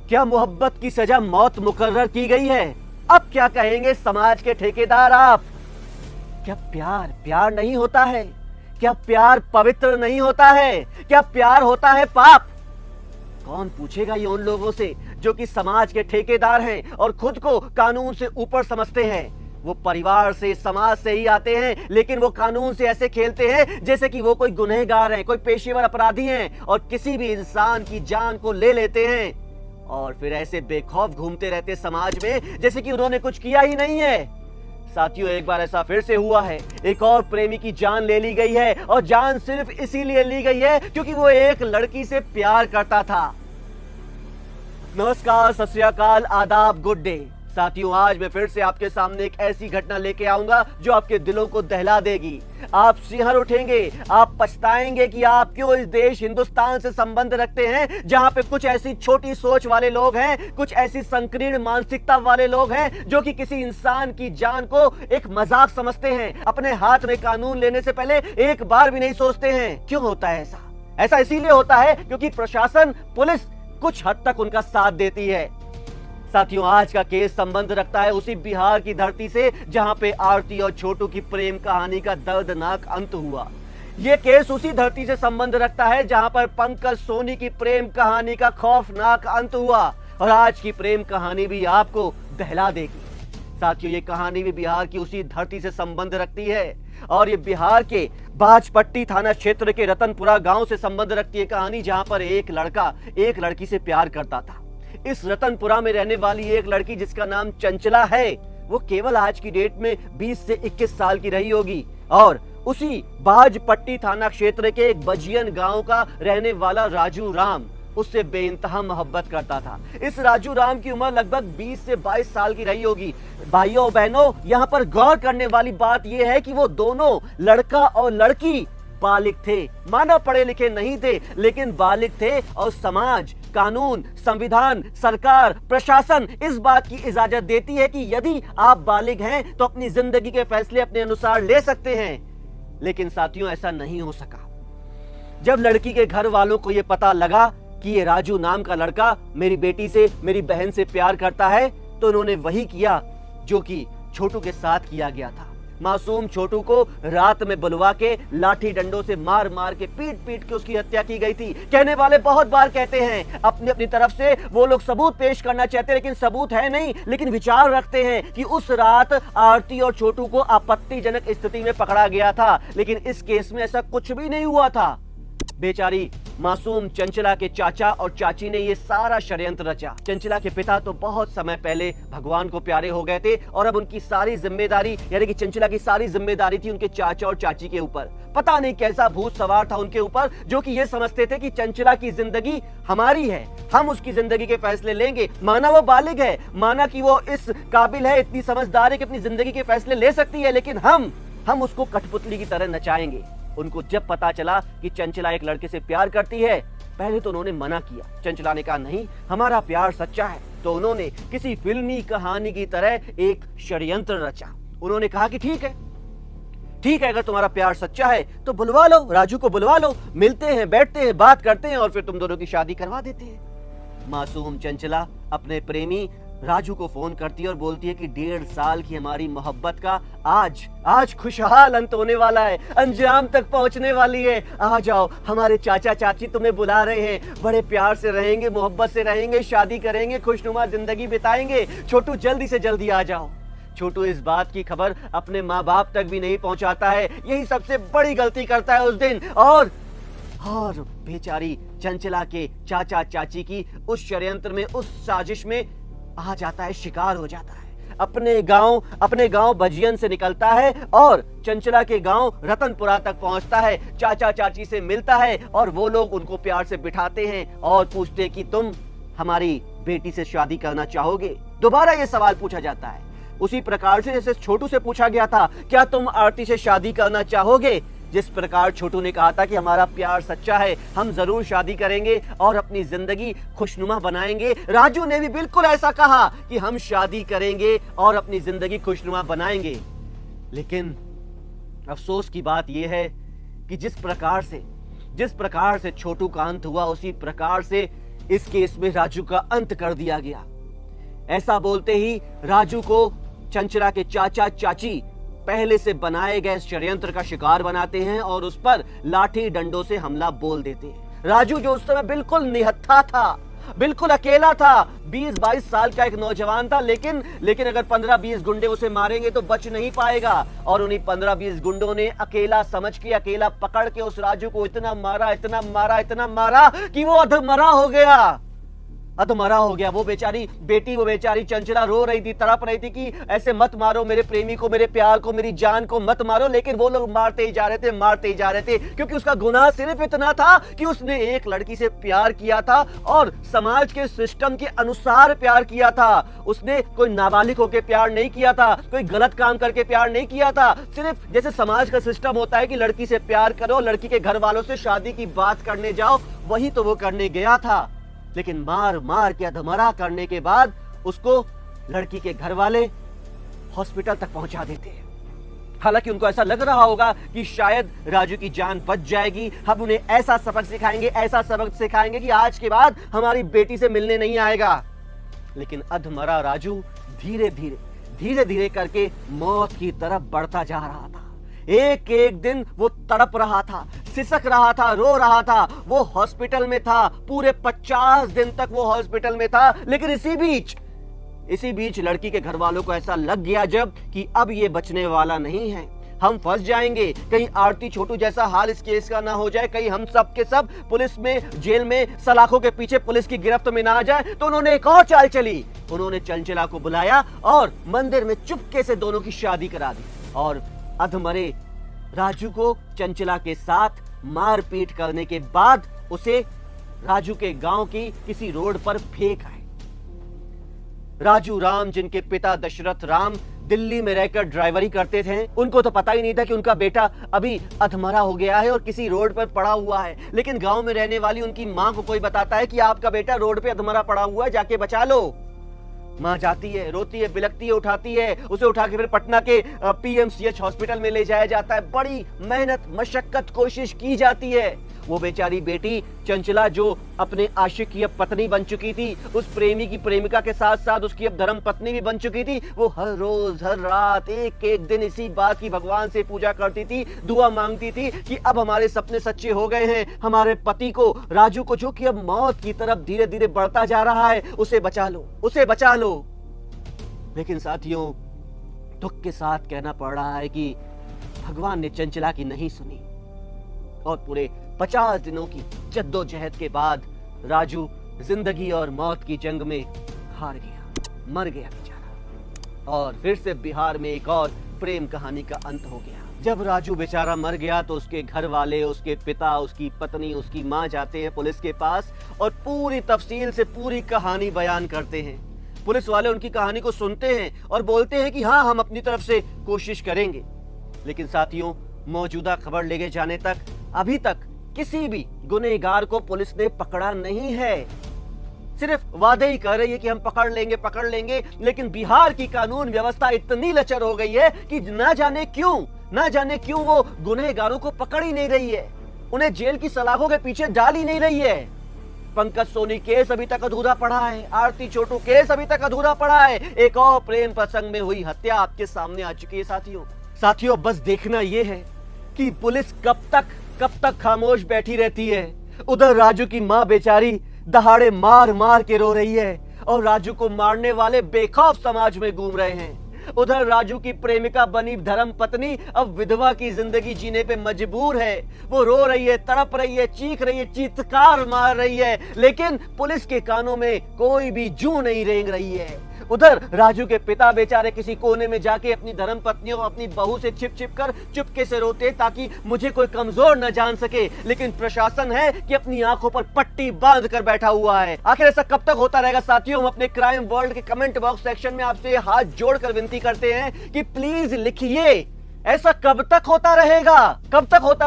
क्या मोहब्बत की सजा मौत मुकर्रर की गई है? अब क्या कहेंगे समाज के ठेकेदार आप? क्या प्यार प्यार नहीं होता है? क्या प्यार पवित्र नहीं होता है? क्या प्यार होता है पाप? कौन पूछेगा ये उन लोगों से जो कि समाज के ठेकेदार हैं और खुद को कानून से ऊपर समझते हैं। वो परिवार से, समाज से ही आते हैं, लेकिन वो कानून से ऐसे खेलते हैं जैसे कि वो कोई गुनहगार हैं, कोई पेशेवर अपराधी हैं और किसी भी इंसान की जान को ले लेते हैं और फिर ऐसे बेखौफ घूमते रहते समाज में जैसे कि उन्होंने कुछ किया ही नहीं है। साथियों, एक बार ऐसा फिर से हुआ है। एक और प्रेमी की जान ले ली गई है और जान सिर्फ इसीलिए ली गई है क्योंकि वो एक लड़की से प्यार करता था। नमस्कार, सत श्री अकाल, आदाब, गुड डे। साथियों, आज मैं फिर से आपके सामने एक ऐसी घटना लेके आऊंगा जो आपके दिलों को दहला देगी। आप सिहर उठेंगे, आप पछताएंगे कि आप क्यों इस देश हिंदुस्तान से संबंध रखते हैं जहां पे कुछ ऐसी छोटी सोच वाले लोग हैं, कुछ ऐसी संकीर्ण मानसिकता वाले लोग हैं जो कि किसी इंसान की जान को एक मजाक समझते हैं। अपने हाथ में कानून लेने से पहले एक बार भी नहीं सोचते हैं। क्यों होता है ऐसा? ऐसा इसीलिए होता है क्योंकि प्रशासन, पुलिस कुछ हद तक उनका साथ देती है। साथियों, आज का केस संबंध रखता है उसी बिहार की धरती से जहां पे आरती और छोटू की प्रेम कहानी का दर्दनाक अंत हुआ। यह केस उसी धरती से संबंध रखता है जहां पर पंकज सोनी की प्रेम कहानी का खौफनाक अंत हुआ और आज की प्रेम कहानी भी आपको दहला देगी। साथियों, ये कहानी भी बिहार की उसी धरती से संबंध रखती है और ये बिहार के बाजपट्टी थाना क्षेत्र के रतनपुरा गांव से संबंध रखती है कहानी, जहां पर एक लड़का एक लड़की से प्यार करता था। इस रतनपुरा में रहने वाली एक लड़की जिसका नाम चंचला है, वो केवल आज की डेट में 20 से 21 साल की रही होगी और उसी बाजपट्टी थाना क्षेत्र के एक बजियन गांव का रहने वाला राजू राम उससे बेइंतहा मोहब्बत करता था। इस राजू राम की उम्र लगभग 20 से 22 साल की रही होगी। भाइयों बहनों, यहाँ पर गौर करने वाली बात यह है कि वो दोनों, लड़का और लड़की, बालिग थे। माना पढ़े लिखे नहीं थे, लेकिन बालिग थे और समाज, कानून, संविधान, सरकार, प्रशासन इस बात की इजाजत देती है कि यदि आप बालिग हैं तो अपनी जिंदगी के फैसले अपने अनुसार ले सकते हैं। लेकिन साथियों, ऐसा नहीं हो सका। जब लड़की के घर वालों को यह पता लगा कि ये राजू नाम का लड़का मेरी बेटी से, मेरी बहन से प्यार करता है, तो उन्होंने वही किया जो कि छोटू के साथ किया गया था। मासूम छोटू को रात में बुलवा के लाठी डंडों से मार मार के पीट पीट के उसकी हत्या की गई थी। कहने वाले बहुत बार कहते हैं, अपनी अपनी तरफ से वो लोग सबूत पेश करना चाहते हैं, लेकिन सबूत है नहीं, लेकिन विचार रखते हैं कि उस रात आरती और छोटू को आपत्तिजनक स्थिति में पकड़ा गया था। लेकिन इस केस में ऐसा कुछ भी नहीं हुआ था। बेचारी मासूम चंचला के चाचा और चाची ने ये सारा षड्यंत्र रचा। चंचला के पिता तो बहुत समय पहले भगवान को प्यारे हो गए थे और अब उनकी सारी जिम्मेदारी, यानी कि चंचला की सारी जिम्मेदारी थी उनके चाचा और चाची के ऊपर। पता नहीं कैसा भूत सवार था उनके ऊपर जो कि ये समझते थे कि चंचला की जिंदगी हमारी है, हम उसकी जिंदगी के फैसले लेंगे। माना वो बालिग है, माना कि वो इस काबिल है, इतनी समझदार है कि अपनी जिंदगी के फैसले ले सकती है, लेकिन हम उसको कठपुतली की तरह नचाएंगे। उनको जब पता चला कि चंचला एक लड़के से प्यार करती है, पहले तो उन्होंने मना किया। चंचला ने कहा नहीं, हमारा प्यार सच्चा है। तो उन्होंने किसी फिल्मी कहानी की तरह एक षड्यंत्र रचा। उन्होंने कहा कि ठीक है, अगर तुम्हारा प्यार सच्चा है तो बुलवा लो, राजू को बुलवा लो, मिलते हैं, बैठते हैं, बात करते हैं और फिर तुम दोनों की शादी करवा देते हैं। मासूम चंचला अपने प्रेमी राजू को फोन करती है और बोलती है कि 1.5 साल की हमारी मोहब्बत का आज खुशहाल अंत होने वाला है, अंजाम तक पहुंचने वाली है। आ जाओ, हमारे चाचा चाची तुम्हें बुला रहे हैं, बड़े प्यार से रहेंगे, मोहब्बत से रहेंगे, शादी करेंगे, खुशनुमा जिंदगी बिताएंगे। छोटू जल्दी से जल्दी आ जाओ। छोटू इस बात की खबर अपने माँ बाप तक भी नहीं पहुंचाता है। यही सबसे बड़ी गलती करता है उस दिन और बेचारी चंचला के चाचा चाची की उस षड्यंत्र में, उस साजिश में आ जाता है, शिकार हो जाता है। अपने गांव बजियन से निकलता है और चंचला के गांव रतनपुरा तक पहुंचता है। चाचा चाची से मिलता है और वो लोग उनको प्यार से बिठाते हैं और पूछते हैं कि तुम हमारी बेटी से शादी करना चाहोगे? दोबारा ये सवाल पूछा जाता है, उसी प्रकार से जैसे छोटू से पूछा गया था, क्या तुम आरती से शादी करना चाहोगे? जिस प्रकार छोटू ने कहा था कि हमारा प्यार सच्चा है, हम जरूर शादी करेंगे और अपनी जिंदगी खुशनुमा बनाएंगे, राजू ने भी बिल्कुल ऐसा कहा कि हम शादी करेंगे और अपनी जिंदगी खुशनुमा बनाएंगे। लेकिन अफसोस की बात यह है कि जिस प्रकार से छोटू का अंत हुआ, उसी प्रकार से इस केस में राजू का अंत कर दिया गया। ऐसा बोलते ही राजू को चंचला के चाचा चाची पहले से बनाए गए षड्यंत्र का शिकार बनाते हैं और उस पर लाठी डंडों से हमला बोल देते हैं। राजू जो उस समय बिल्कुल निहत्था था, बिल्कुल अकेला था, 20-22 साल का एक नौजवान था, लेकिन अगर 15-20 गुंडे उसे मारेंगे तो बच नहीं पाएगा। और उन्हीं 15-20 गुंडों ने अकेला समझ के, अकेला पकड़ के उस राजू को इतना मारा, इतना मारा, इतना मारा कि वो अधमरा हो गया। अधमरा हो गया। वो बेचारी बेटी, वो बेचारी चंचला रो रही थी, तड़प रही थी कि ऐसे मत मारो मेरे प्रेमी को, मेरे प्यार को, मेरी जान को मत मारो। लेकिन वो लोग मारते ही जा रहे थे, मारते ही जा रहे थे, क्योंकि उसका गुनाह सिर्फ इतना था कि उसने एक लड़की से प्यार किया था और समाज के सिस्टम के अनुसार प्यार किया था। उसने कोई नाबालिग होकर प्यार नहीं किया था, कोई गलत काम करके प्यार नहीं किया था। सिर्फ जैसे समाज का सिस्टम होता है कि लड़की से प्यार करो, लड़की के घर वालों से शादी की बात करने जाओ, वही तो वो करने गया था। लेकिन मार मार के अधमरा करने के बाद उसको लड़की के घर वाले हॉस्पिटल तक पहुंचा देते हैं। हालांकि उनको ऐसा लग रहा होगा कि शायद राजू की जान बच जाएगी, हम उन्हें ऐसा सबक सिखाएंगे, ऐसा सबक सिखाएंगे कि आज के बाद हमारी बेटी से मिलने नहीं आएगा। लेकिन अधमरा राजू धीरे धीरे करके मौत की तरफ बढ़ता जा रहा था। एक एक दिन वो तड़प रहा था, सिसक रहा था, रो रहा था। वो हॉस्पिटल में था, पूरे 50 दिन तक वो हॉस्पिटल में था। लेकिन इसी बीच लड़की के घर वालों को ऐसा लग गया जब कि अब ये बचने वाला नहीं है, हम फंस जाएंगे, कहीं आरती छोटू जैसा हाल इस केस का ना हो जाए, कहीं हम सब के सब पुलिस में, जेल में, सलाखों के पीछे पुलिस की गिरफ्त में ना आ जाए। तो उन्होंने एक और चाल चली। उन्होंने चंचला को बुलाया और मंदिर में चुपके से दोनों की शादी करा दी और अधमरे राजू को चंचला के साथ मारपीट करने के बाद उसे राजू के गांव की किसी रोड पर फेंक आए। राजू राम, जिनके पिता दशरथ राम दिल्ली में रहकर ड्राइवरी करते थे, उनको तो पता ही नहीं था कि उनका बेटा अभी अधमरा हो गया है और किसी रोड पर पड़ा हुआ है। लेकिन गांव में रहने वाली उनकी मां को कोई बताता है कि आपका बेटा रोड पे अधमरा पड़ा हुआ है, जाके बचा लो। मां जाती है, रोती है, बिलखती है, उठाती है, उसे उठा के फिर पटना के PMCH हॉस्पिटल में ले जाया जाता है। बड़ी मेहनत, मशक्कत, कोशिश की जाती है। वो बेचारी बेटी चंचला, जो अपने आशिक की अब पत्नी बन चुकी थी, उस प्रेमी की प्रेमिका के साथ साथ उसकी अब धर्म पत्नी भी बन चुकी थी, वो हर रोज, हर रात, एक एक दिन इसी बात की भगवान से पूजा करती थी, दुआ मांगती थी कि अब हमारे सपने सच्चे हो गए हैं, हमारे पति को, राजू को, जो कि अब मौत की तरफ धीरे धीरे बढ़ता जा रहा है, उसे बचा लो, उसे बचा लो। लेकिन साथियों, दुख के साथ कहना पड़ रहा है कि भगवान ने चंचला की नहीं सुनी और पूरे 50 दिनों की जद्दोजहद के बाद राजू जिंदगी और मौत की जंग में हार गया, मर गया बेचारा। और फिर से बिहार में एक और प्रेम कहानी का अंत हो गया। जब राजू बेचारा मर गया तो उसके घर वाले, उसके पिता, उसकी पत्नी, उसकी मां जाते हैं पुलिस के पास और पूरी तफसील से पूरी कहानी बयान करते हैं। पुलिस वाले उनकी कहानी को सुनते हैं और बोलते हैं कि हाँ, हम अपनी तरफ से कोशिश करेंगे। लेकिन साथियों, मौजूदा खबर लेके जाने तक अभी तक किसी भी गुनहगार को पुलिस ने पकड़ा नहीं है। सिर्फ वादे ही कर रही है कि हम पकड़ लेंगे, लेकिन बिहार की कानून व्यवस्था इतनी लचर हो गई है कि ना जाने क्यों वो गुनहगारों को पकड़ ही नहीं रही है, उन्हें जेल की सलाखों के पीछे डाल ही नहीं रही है। पंकज सोनी केस अभी तक अधूरा पड़ा है, आरती छोटू केस अभी तक अधूरा पड़ा है, एक और प्रेम प्रसंग में हुई हत्या आपके सामने आ चुकी है। साथियों, बस देखना यह है कि पुलिस कब तक खामोश बैठी रहती है। उधर राजू की मां बेचारी दहाड़े मार मार के रो रही है और राजू को मारने वाले बेखौफ समाज में घूम रहे हैं। उधर राजू की प्रेमिका बनी धर्म पत्नी अब विधवा की जिंदगी जीने पे मजबूर है। वो रो रही है, तड़प रही है, चीख रही है, चीत्कार मार रही है, लेकिन पुलिस के कानों में कोई भी जू नहीं रेंग रही है। उधर राजू के पिता बेचारे किसी कोने में जाके अपनी धर्म पत्नियों, अपनी बहू से छिप कर चुपके से रोते ताकि मुझे कोई कमजोर न जान सके। लेकिन प्रशासन है कि अपनी आंखों पर पट्टी बांध कर बैठा हुआ है। आखिर ऐसा कब तक होता रहेगा साथियों? हम अपने क्राइम वर्ल्ड के कमेंट बॉक्स सेक्शन में आपसे हाथ जोड़कर विनती करते हैं कि प्लीज लिखिए, ऐसा कब तक होता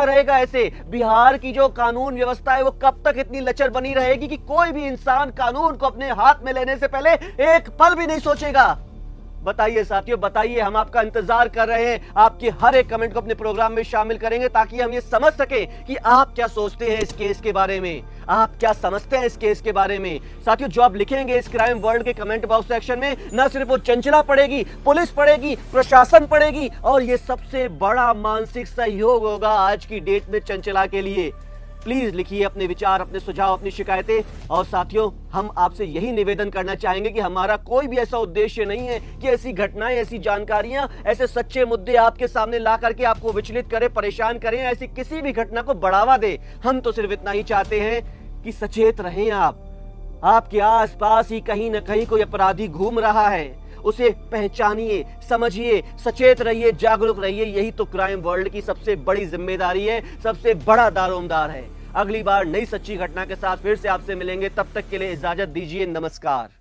रहेगा ऐसे? बिहार की जो कानून व्यवस्था है वो कब तक इतनी लचर बनी रहेगी कि कोई भी इंसान कानून को अपने हाथ में लेने से पहले एक पल भी नहीं सोचेगा? बताइए साथियों, बताइए, हम आपका इंतजार कर रहे हैं। आपकी हर एक कमेंट को अपने प्रोग्राम में शामिल करेंगे ताकि हम ये समझ सकें कि आप क्या सोचते हैं इस केस के बारे में, आप क्या समझते हैं इस केस के बारे में। साथियों, जो आप लिखेंगे इस क्राइम वर्ल्ड के कमेंट बॉक्स सेक्शन में, न सिर्फ वो चंचला पड़ेगी, पुलिस पड़ेगी, प्रशासन पड़ेगी, और ये सबसे बड़ा मानसिक सहयोग होगा आज की डेट में चंचला के लिए। प्लीज लिखिए अपने विचार, अपने सुझाव, अपनी शिकायतें। और साथियों, हम आपसे यही निवेदन करना चाहेंगे कि हमारा कोई भी ऐसा उद्देश्य नहीं है कि ऐसी घटनाएं, ऐसी जानकारियां, ऐसे सच्चे मुद्दे आपके सामने ला करके आपको विचलित करें, परेशान करें, ऐसी किसी भी घटना को बढ़ावा दे। हम तो सिर्फ इतना ही चाहते हैं कि सचेत रहें आप। आपके आसपास ही कहीं ना कहीं कोई अपराधी घूम रहा है, उसे पहचानिए, समझिए, सचेत रहिए, जागरूक रहिए। यही तो क्राइम वर्ल्ड की सबसे बड़ी जिम्मेदारी है, सबसे बड़ा दारोमदार है। अगली बार नई सच्ची घटना के साथ फिर से आपसे मिलेंगे। तब तक के लिए इजाजत दीजिए। नमस्कार।